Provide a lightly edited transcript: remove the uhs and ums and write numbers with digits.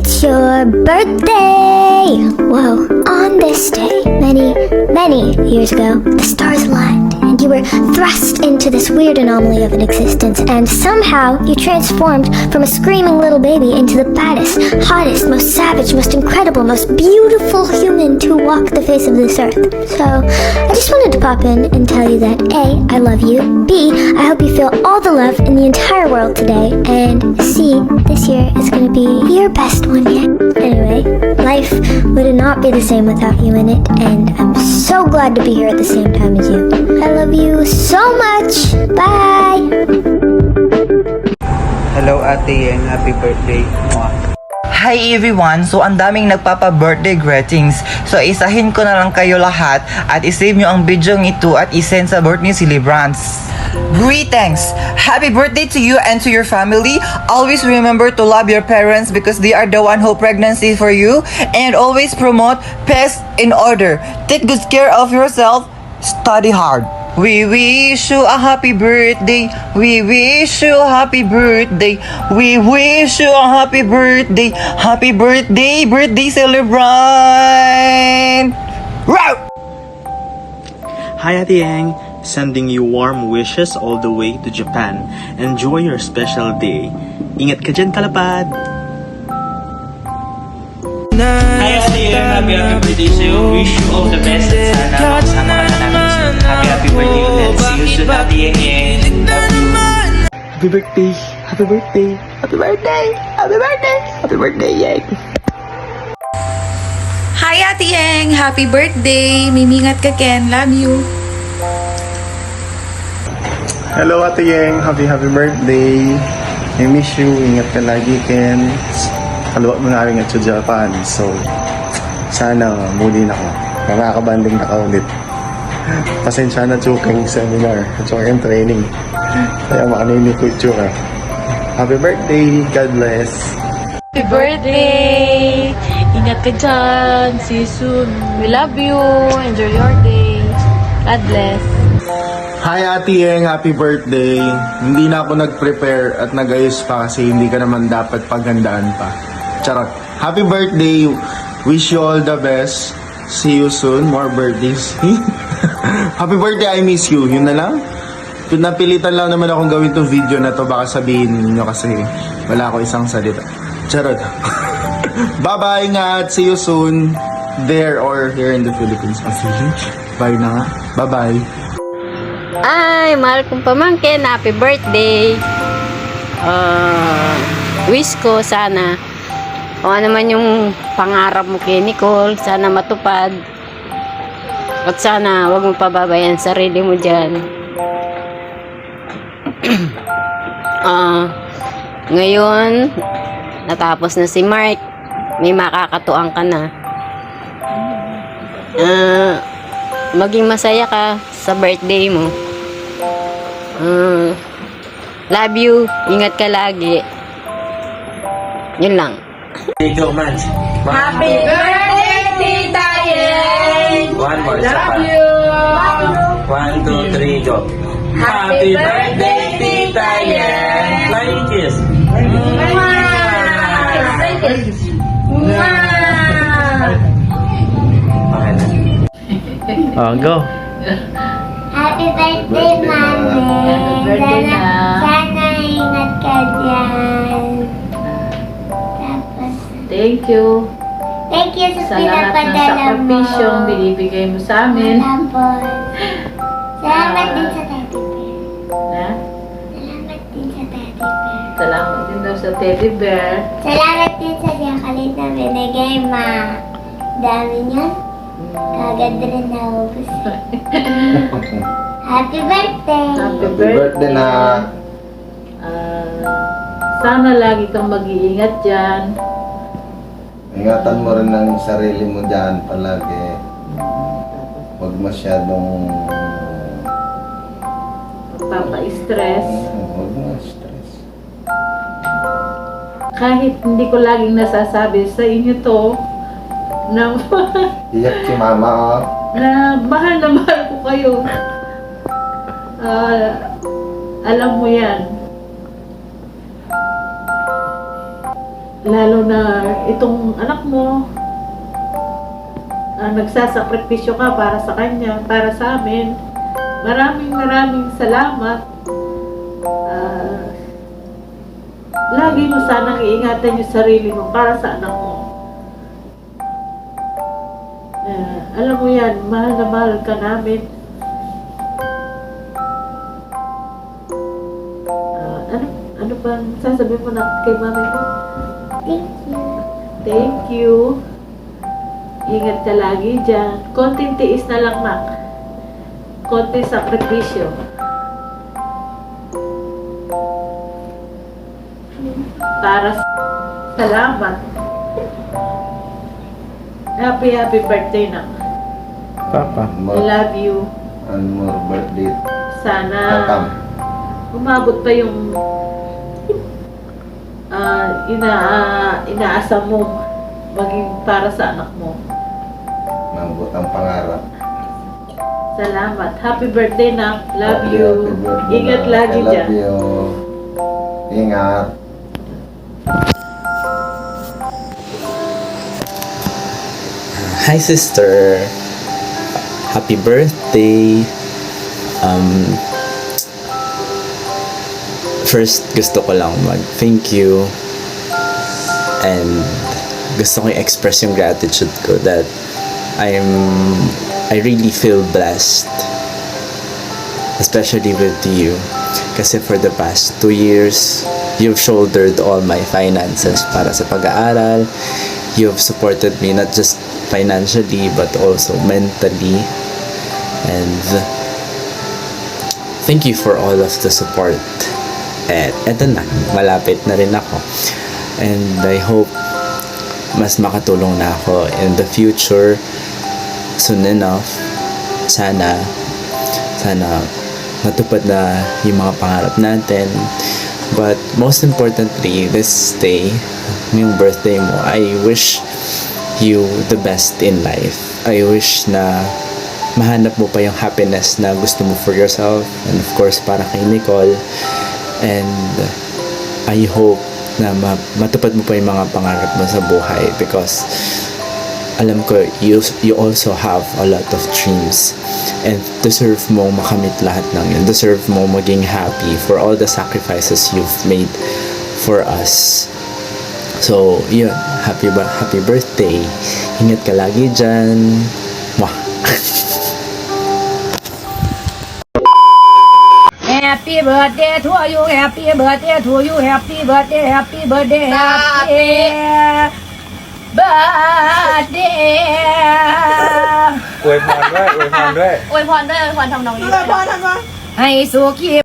It's your birthday! Whoa, on this day, many years ago, the stars aligned, and you were thrust into this weird anomaly of an existence, and somehow you transformed from a screaming little baby into the baddest, hottest, most savage, most incredible, most beautiful human to walk the face of this earth. So, I just wanted to pop in and tell you that A, I love you, B, I hope you feel all the love in the entire world today, and C, this year is gonna be your best one yet. Anyway, life would not be the same without you in it, and I'm so glad to be here at the same time as you. I love you so much! Bye! Hello Ate Yeng, happy birthday. Hi everyone! So ang daming nagpapa-birthday greetings. So isahin ko na lang kayo lahat at isave nyo ang video ito at isend sa birthday celebrants. Greetings! Happy birthday to you and to your family. Always remember to love your parents because they are the one who pregnancy for you, and always promote peace in order. Take good care of yourself. Study hard. We wish you a happy birthday. We wish you a happy birthday. We wish you a happy birthday. Happy birthday, birthday celebrant! Wow! Hi Ate Yang, sending you warm wishes all the way to Japan. Enjoy your special day. Ingat ka dyan, kalapad! Hi Ate Yang, happy birthday to you. Wish you all the best at sana magsama ka na namin soon. Happy birthday ulit. See you soon Ate Yang Yang. Love you. Happy birthday! Happy birthday! Happy birthday! Happy birthday! Happy birthday, Yang! Hi Ate Yeng! Happy birthday! Mimingat ka Ken, love you! Hello Ate Yeng, happy birthday. I miss you, ingat ka lagi Ken. Kaluwa mo na rin at sa Japan. So, sana muli na ako. Makakabanding na ka ulit. Pasensya na chukang seminar at chukang training. Kaya makanini ko chuka. Happy birthday, God bless. Happy birthday! Ingat ka dyan. See you soon. We love you. Enjoy your day. God bless. Hi Ate Yeng, happy birthday. Hindi na ako nag-prepare at nag-ayos pa kasi hindi ka naman dapat paghandaan pa. Charot. Happy birthday. Wish you all the best. See you soon. More birthdays. Happy birthday, I miss you. Yun na lang. Napilitan lang naman akong gawin tong video na to. Baka sabihin niyo kasi wala ako isang salita. Charot. Bye-bye nga at see you soon. There or here in the Philippines. Bye na nga. Bye-bye. Ay, mahal kong pamangkin. Happy birthday. Wish ko sana o ano man yung pangarap mo kay Nicole, sana matupad. At sana wag mo pababayan sarili mo dyan. Ngayon, natapos na si Mark. May makakatuang ka na. Maging masaya ka sa birthday mo. Love you. Ingat ka lagi. Yun lang. Go man. Happy birthday, Tita Yeng! One more. Love you! 1, 2, 3, go. Happy birthday, Tita Yeng! Flying kiss. Go! Happy birthday, Mami! Sana ingat ka dyan. Tapos, Thank you thank you sa sa lahat ng pinapadala mo. sakripisyong binibigay mo sa amin. Tapos, salamat din sa teddy bear. Na? Salamat din sa teddy bear. Salamat din daw sa teddy bear. Salamat din sa chocolate na binigay, Ma. Dami niyan. Kagad rin naubos. Happy birthday! Happy birthday na. Sana lagi kang mag-iingat dyan. Ingatan mo rin ang sarili mo dyan palagi. Huwag masyadong Papa-stress. huwag mo stress. Kahit hindi ko laging nasasabi sa inyo to, na, Iyak si mama, oh. na mahal ko kayo. Alam mo yan. lalo na itong anak mo, nagsasakripisyo ka para sa kanya, para sa amin. Maraming salamat. Lagi mo sanang iingatan yung sarili mo para sa anak mo. Alam mo yan, mahal na mahal ka namin. Ano bang sasabihin mo na kay mami mo? Thank you. Thank you. Ingat ka lagi dyan. Konting tiis na lang, Nak. Konting sakripisyo. Para salamat. Happy birthday, Nak. Papa. I love you. One more birthday. Sana Tatam. umabot pa yung inaasa mo maging para sa anak mo. Mambot ang pangarap. Salamat. Happy birthday, Nak. Love you. Happy birthday, Ingat Nak. lagi I love dyan. you. Ingat. Hi sister, happy birthday. First gusto ko lang mag-thank you and gusto ko i-express yung gratitude ko that I really feel blessed, especially with you, kasi for the past 2 years you've shouldered all my finances para sa pag-aaral. You've supported me not just financially but also mentally, and thank you for all of the support. At eto na, malapit na rin ako, and I hope mas makatulong na ako in the future soon enough. Sana matupad na yung mga pangarap natin. But most importantly, this day, yung birthday mo, I wish you the best in life. I wish na mahanap mo pa yung happiness na gusto mo for yourself, and of course para kay Nicole. And I hope na matupad mo pa yung mga pangarap mo sa buhay, because alam ko you also have a lot of dreams, and deserve mo makamit lahat ng yun. Deserve mo maging happy for all the sacrifices you've made for us. So yun, happy birthday. Ingat ka lagi dyan. Mwah. Happy birthday to you, happy birthday to you, happy birthday, happy birthday, happy birthday. อวยพรด้วย อวยพรทำนองนี้ ให้สุขี